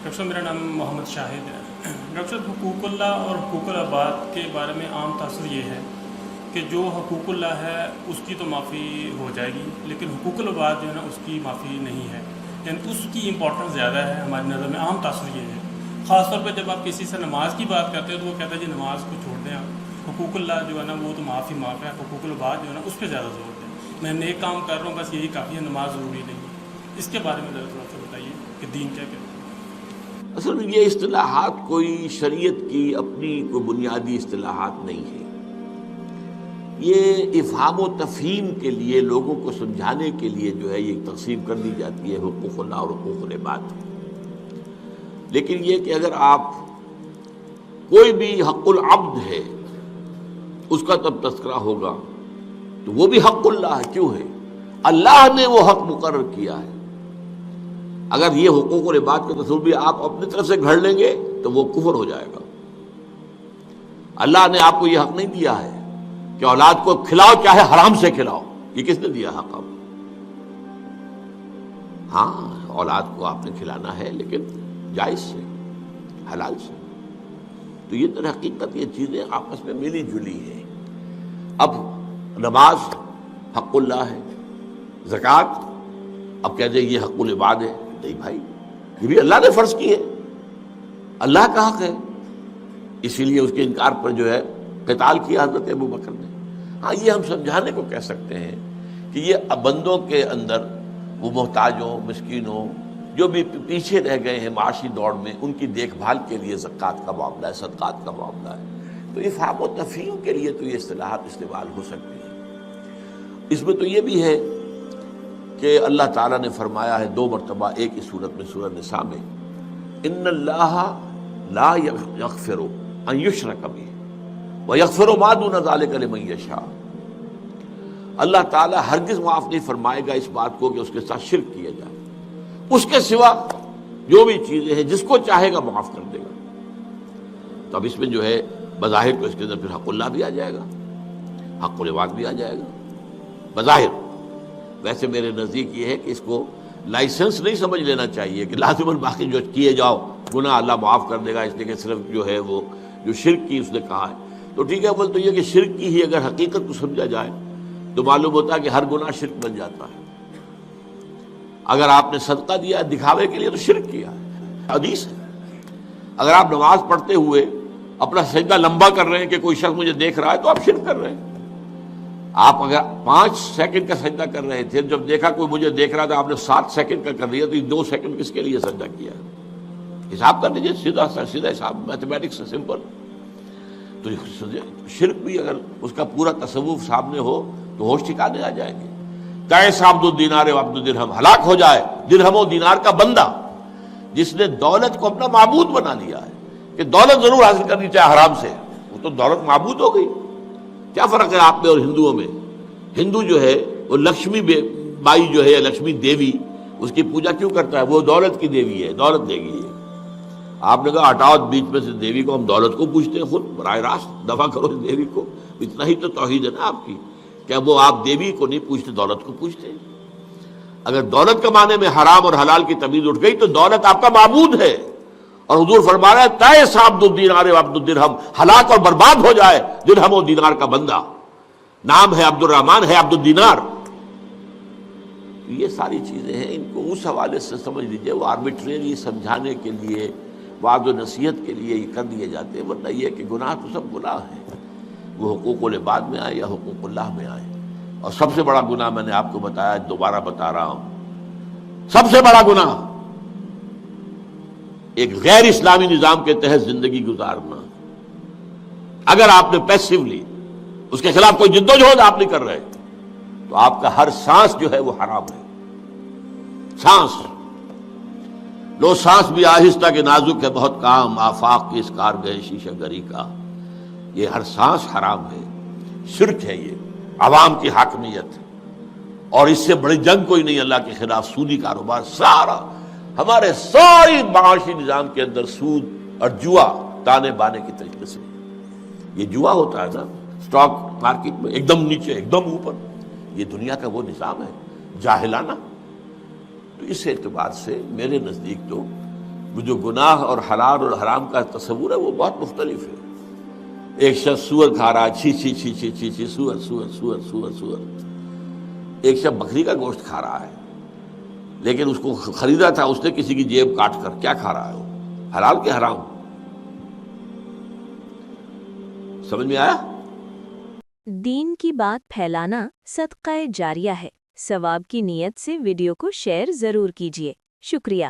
Doctor صاحب میرا نام محمد شاہد ہے۔ ڈاکٹر صاحب حقوق اللہ اور حقوق العباد کے بارے میں عام تاثر یہ ہے کہ جو حقوق اللہ ہے اس کی تو معافی ہو جائے گی، لیکن حقوق العباد جو ہے نا اس کی معافی نہیں ہے، یعنی اس کی امپورٹنس زیادہ ہے ہماری نظر میں۔ عام تاثر یہ ہے، خاص طور پہ جب آپ کسی سے نماز کی بات کرتے ہیں تو وہ کہتا ہے جی نماز کو چھوڑ دیں آپ، حقوق اللہ جو ہے نا وہ تو معافی معاف ہے، حقوق العباد جو ہے نا اس پہ زیادہ زور دیں۔ میں نیک کام کر رہا ہوں بس یہی کافی ہے، نماز ضروری نہیں ہے۔ اس کے بارے میں ذرا تھوڑا سا بتائیے کہ دین کیا کہتا ہے۔ اصل میں یہ اصطلاحات کوئی شریعت کی اپنی کوئی بنیادی اصطلاحات نہیں ہے، یہ افہام و تفہیم کے لیے لوگوں کو سمجھانے کے لیے جو ہے یہ تقسیم کر دی جاتی ہے حقوق اللہ اور حقوق العباد۔ لیکن یہ کہ اگر آپ کوئی بھی حق العبد ہے اس کا تب تذکرہ ہوگا تو وہ بھی حق اللہ ہے، کیوں ہے؟ اللہ نے وہ حق مقرر کیا ہے۔ اگر یہ حقوق العباد کا تصور بھی آپ اپنی طرف سے گھڑ لیں گے تو وہ کفر ہو جائے گا۔ اللہ نے آپ کو یہ حق نہیں دیا ہے کہ اولاد کو کھلاؤ چاہے حرام سے کھلاؤ، یہ کس نے دیا حق آپ؟ ہاں اولاد کو آپ نے کھلانا ہے لیکن جائز سے، حلال سے۔ تو یہ در حقیقت یہ چیزیں آپس میں ملی جلی ہیں۔ اب نماز حق اللہ ہے، زکوٰۃ اب کہتے ہیں یہ حق العباد ہے، نہیں بھائی یہ بھی اللہ نے فرض کی ہے، اللہ کا حق ہے، اسی لیے اس کے انکار پر جو ہے قتال کیا حضرت ابو بکر نے۔ ہاں یہ ہم سمجھانے کو کہہ سکتے ہیں کہ یہ بندوں کے اندر وہ محتاجوں مسکینوں جو بھی پیچھے رہ گئے ہیں معاشی دوڑ میں، ان کی دیکھ بھال کے لیے زکوٰۃ کا معاملہ ہے، صدقات کا معاملہ ہے، تو افہام و تفہیم کے لیے تو یہ اصطلاحات استعمال ہو سکتی ہیں۔ اس میں تو یہ بھی ہے کہ اللہ تعالیٰ نے فرمایا ہے دو مرتبہ ایک ہی صورت میں، سورہ نساء میں، ان اللہ لا یغفر ان یشرک بہ ویغفر ما دون ذلک لمن یشاء۔ اللہ تعالیٰ ہرگز معاف نہیں فرمائے گا اس بات کو کہ اس کے ساتھ شرک کیا جائے، اس کے سوا جو بھی چیزیں ہیں جس کو چاہے گا معاف کر دے گا۔ تو اب اس میں جو ہے بظاہر تو اس کے اندر پھر حق اللہ بھی آ جائے گا، حق العباد بھی آ جائے گا بظاہر۔ ویسے میرے نزدیک یہ ہے کہ اس کو لائسنس نہیں سمجھ لینا چاہیے کہ لازماً باقی جو کیے جاؤ گناہ اللہ معاف کر دے گا، اس لیے کہ صرف جو ہے وہ جو شرک کی اس نے کہا ہے تو ٹھیک ہے۔ بول تو یہ کہ شرک کی ہی اگر حقیقت کو سمجھا جائے تو معلوم ہوتا ہے کہ ہر گناہ شرک بن جاتا ہے۔ اگر آپ نے صدقہ دیا دکھاوے کے لیے تو شرک کیا ہے، حدیث ہے۔ اگر آپ نماز پڑھتے ہوئے اپنا سجدہ لمبا کر رہے ہیں کہ کوئی شخص مجھے دیکھ رہا ہے تو آپ شرک کر رہے ہیں۔ آپ اگر 5 سیکنڈ کا سجدہ کر رہے تھے، جب دیکھا کوئی مجھے دیکھ رہا تھا آپ نے 7 سیکنڈ کا کر دیا، تو یہ 2 سیکنڈ کس کے لیے سجدہ کیا؟ حساب کر لیجیے، سیدھا حساب، میتھمیٹکس سمپل۔ تو شرک بھی اگر اس کا پورا تصوف سامنے ہو تو ہوش ٹھکانے آ جائیں گے۔ تعس عبد الدینار و عبد الدرہم، ہلاک ہو جائے درہم و دینار کا بندہ جس نے دولت کو اپنا معبود بنا لیا ہے کہ دولت ضرور حاصل کرنی چاہے حرام سے، وہ تو دولت معبود ہو گئی۔ کیا فرق ہے آپ میں اور ہندوؤں میں؟ ہندو جو ہے وہ لکشمی بائی جو ہے، لکشمی دیوی، اس کی پوجا کیوں کرتا ہے؟ وہ دولت کی دیوی ہے، دولت دے گی۔ آپ نے کہا ہٹاؤ بیچ میں سے دیوی کو، ہم دولت کو پوجتے ہیں، خود براہ راست دفع کرو اس دیوی کو۔ اتنا ہی تو توحید ہے نا آپ کی، کیا وہ آپ دیوی کو نہیں پوجتے، دولت کو پوجتے ہیں؟ اگر دولت کے معنی میں حرام اور حلال کی تمیز اٹھ گئی تو دولت آپ کا معبود ہے۔ اور حضور فرما رہا ہے تعس عبد الدینار و عبد الدرہم، ہلاک اور برباد ہو جائے درہم و دینار کا بندہ۔ نام ہے عبد الرحمن، ہے عبد الدینار۔ یہ ساری چیزیں ہیں، ان کو اس حوالے سے سمجھ لیجئے، وہ آربیٹریلی سمجھانے کے لیے، وعظ و نصیحت کے لیے یہ کر دیے جاتے ہیں، ورنہ یہ کہ گناہ تو سب گناہ ہیں، وہ حقوق العباد میں آئے یا حقوق اللہ میں آئے۔ اور سب سے بڑا گناہ میں نے آپ کو بتایا، دوبارہ بتا رہا ہوں، سب سے بڑا گناہ ایک غیر اسلامی نظام کے تحت زندگی گزارنا۔ اگر آپ نے پیسیولی اس کے خلاف کوئی جدوجہد آپ نہیں کر رہے تو آپ کا ہر سانس جو ہے وہ حرام ہے۔ سانس لو، سانس بھی آہستہ کے نازک ہے بہت کام، آفاق کی اس کار گئے شیشہ گری کا، یہ ہر سانس حرام ہے، شرک ہے، یہ عوام کی حاکمیت، اور اس سے بڑی جنگ کوئی نہیں اللہ کے خلاف۔ سودی کاروبار، سارا ہمارے ساری معاشی نظام کے اندر سود اور جوا تانے بانے کی طریقے سے، یہ جوا ہوتا ہے نا اسٹاک مارکیٹ میں، ایک دم نیچے ایک دم اوپر، یہ دنیا کا وہ نظام ہے جاہلانہ۔ تو اس اعتبار سے میرے نزدیک تو وہ جو گناہ اور حلال اور حرام کا تصور ہے وہ بہت مختلف ہے. ایک شخص سور کھا رہا ہے، چھی چھی چھی چھی چھی چھی، سور سور سور سور سور. ایک شخص بکری کا گوشت کھا رہا ہے، لیکن اس کو خریدا تھا اس نے کسی کی جیب کاٹ کر. کیا کھا رہا ہے وہ؟ حلال کے حرام؟ سمجھ میں آیا؟ دین کی بات پھیلانا صدقہ جاریہ ہے. ثواب کی نیت سے ویڈیو کو شیئر ضرور کیجیے. شکریہ.